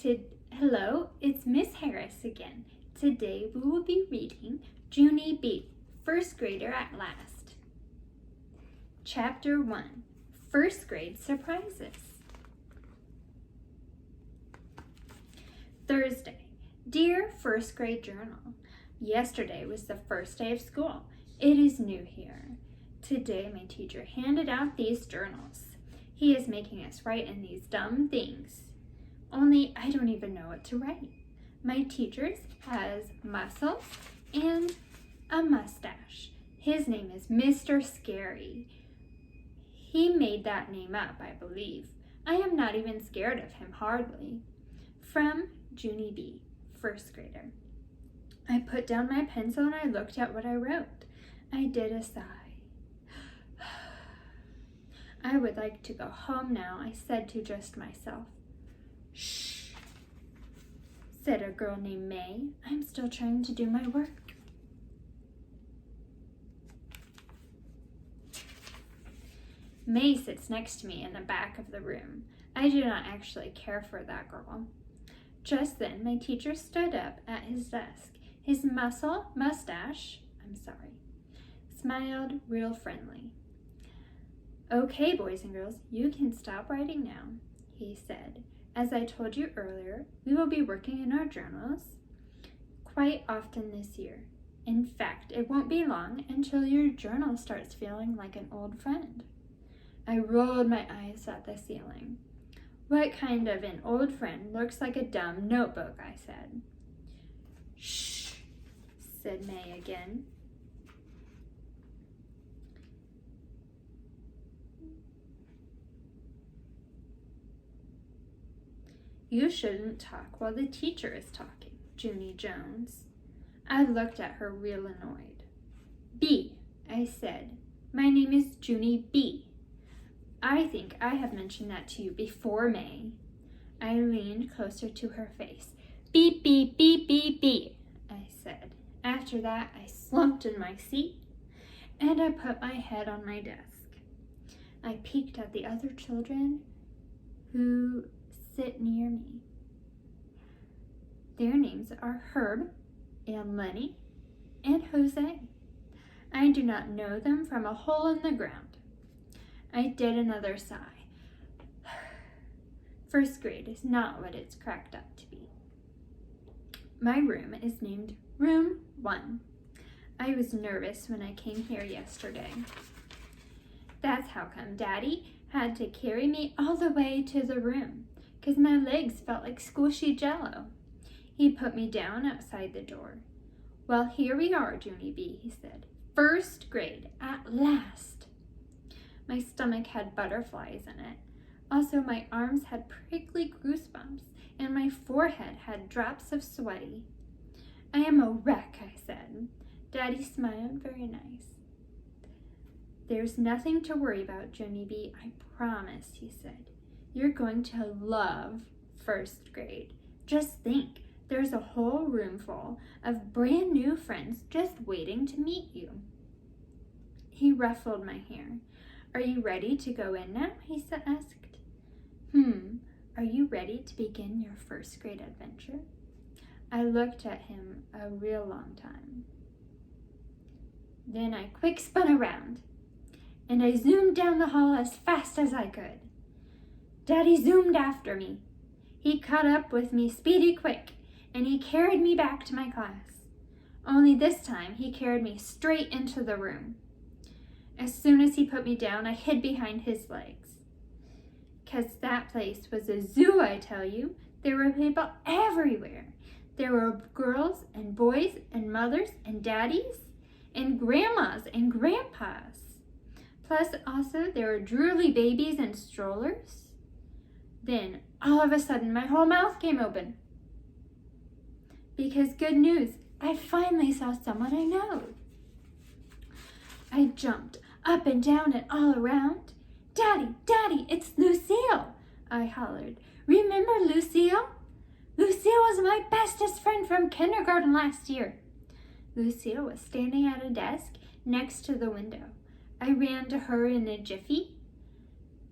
Hello, it's Miss Harris again. Today we will be reading Junie B, first grader at last. Chapter 1, First Grade Surprises. Thursday. Dear First Grade Journal, yesterday was the first day of school. It is new here. Today my teacher handed out these journals. He is making us write in these dumb things. Only I don't even know what to write. My teacher has muscles and a mustache. His name is Mr. Scary. He made that name up, I believe. I am not even scared of him, hardly. From Junie B, first grader. I put down my pencil and I looked at what I wrote. I did a sigh. I would like to go home now, I said to just myself. Shh, said a girl named May. I'm still trying to do my work. May sits next to me in the back of the room. I do not actually care for that girl. Just then, my teacher stood up at his desk. His mustache, smiled real friendly. Okay, boys and girls, you can stop writing now, he said. As I told you earlier, we will be working in our journals quite often this year. In fact, it won't be long until your journal starts feeling like an old friend. I rolled my eyes at the ceiling. What kind of an old friend looks like a dumb notebook, I said. Shh, said May again. You shouldn't talk while the teacher is talking, Junie Jones. I looked at her real annoyed. B, I said. My name is Junie B. I think I have mentioned that to you before, May. I leaned closer to her face. Beep, beep, beep, beep, beep, I said. After that, I slumped in my seat and I put my head on my desk. I peeked at the other children who sit near me. Their names are Herb and Lenny and Jose. I do not know them from a hole in the ground. I did another sigh. First grade is not what it's cracked up to be. My room is named Room 1. I was nervous when I came here yesterday. That's how come Daddy had to carry me all the way to the room, 'cause my legs felt like squishy jello. He put me down outside the door. Well, here we are, Junie B, he said. First grade, at last. My stomach had butterflies in it. Also, my arms had prickly goosebumps, and my forehead had drops of sweaty. I am a wreck, I said. Daddy smiled very nice. There's nothing to worry about, Junie B, I promise, he said. You're going to love first grade. Just think, there's a whole room full of brand new friends just waiting to meet you. He ruffled my hair. Are you ready to go in now? He asked. Are you ready to begin your first grade adventure? I looked at him a real long time. Then I quick spun around and I zoomed down the hall as fast as I could. Daddy zoomed after me. He caught up with me speedy quick, and he carried me back to my class. Only this time, he carried me straight into the room. As soon as he put me down, I hid behind his legs. 'Cause that place was a zoo, I tell you. There were people everywhere. There were girls and boys and mothers and daddies and grandmas and grandpas. Plus, also, there were drooly babies and strollers. Then, all of a sudden, my whole mouth came open. Because good news, I finally saw someone I know. I jumped up and down and all around. Daddy, Daddy, it's Lucille, I hollered. Remember Lucille? Lucille was my bestest friend from kindergarten last year. Lucille was standing at a desk next to the window. I ran to her in a jiffy.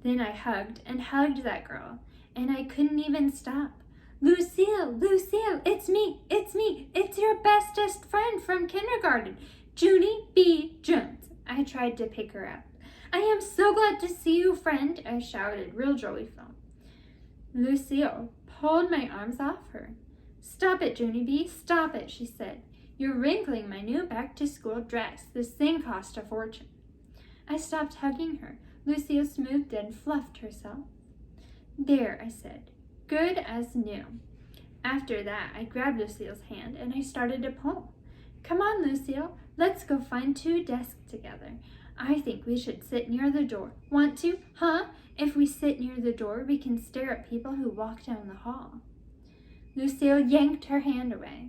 Then I hugged and hugged that girl, and I couldn't even stop. Lucille, Lucille, it's me, it's your bestest friend from kindergarten, Junie B. Jones. I tried to pick her up. I am so glad to see you, friend, I shouted, real joyful. Lucille pulled my arms off her. Stop it, Junie B, stop it, she said. You're wrinkling my new back-to-school dress. This thing cost a fortune. I stopped hugging her. Lucille smoothed and fluffed herself. There, I said. Good as new. After that, I grabbed Lucille's hand and I started to pull. Come on, Lucille. Let's go find 2 desks together. I think we should sit near the door. Want to? Huh? If we sit near the door, we can stare at people who walk down the hall. Lucille yanked her hand away.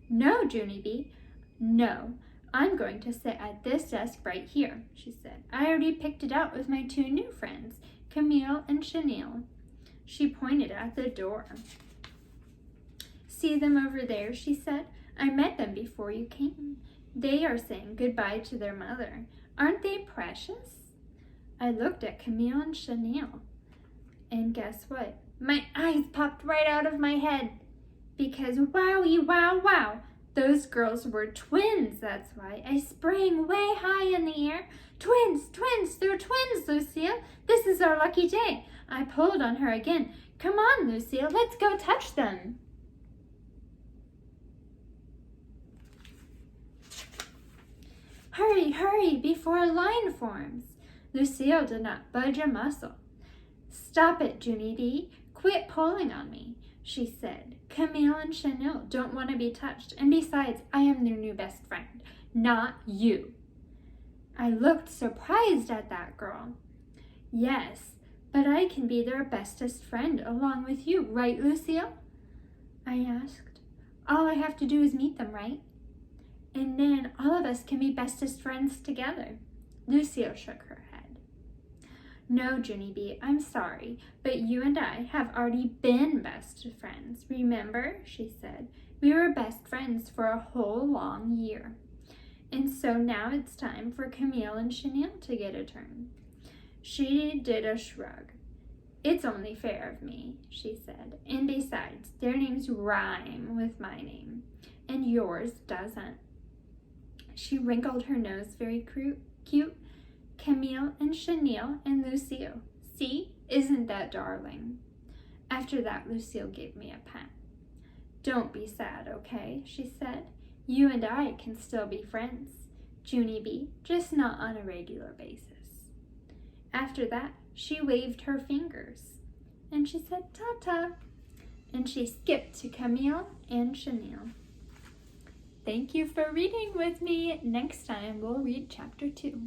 No, Junie B. No. I'm going to sit at this desk right here, she said. I already picked it out with my 2 new friends, Camille and Chanel. She pointed at the door. See them over there, she said. I met them before you came. They are saying goodbye to their mother. Aren't they precious? I looked at Camille and Chanel. And guess what? My eyes popped right out of my head. Because wowie, wow, wow. Those girls were twins, that's why. I sprang way high in the air. Twins, they're twins, Lucille. This is our lucky day. I pulled on her again. Come on, Lucille, let's go touch them. Hurry, hurry, before a line forms. Lucille did not budge a muscle. Stop it, Junie B. Quit pulling on me, she said. Camille and Chanel don't want to be touched, and besides, I am their new best friend, not you. I looked surprised at that girl. Yes, but I can be their bestest friend along with you, right, Lucille? I asked. All I have to do is meet them, right? And then all of us can be bestest friends together. Lucille shook her head. No, Junie B, I'm sorry, but you and I have already been best friends, remember? She said. We were best friends for a whole long year. And so now it's time for Camille and Chanel to get a turn. She did a shrug. It's only fair of me, she said. And besides, their names rhyme with my name, and yours doesn't. She wrinkled her nose very cute. Camille and Chanel and Lucille. See? Isn't that darling? After that, Lucille gave me a pat. Don't be sad, okay? She said. You and I can still be friends, Junie B, just not on a regular basis. After that, she waved her fingers, and she said ta-ta, and she skipped to Camille and Chanel. Thank you for reading with me. Next time, we'll read Chapter 2.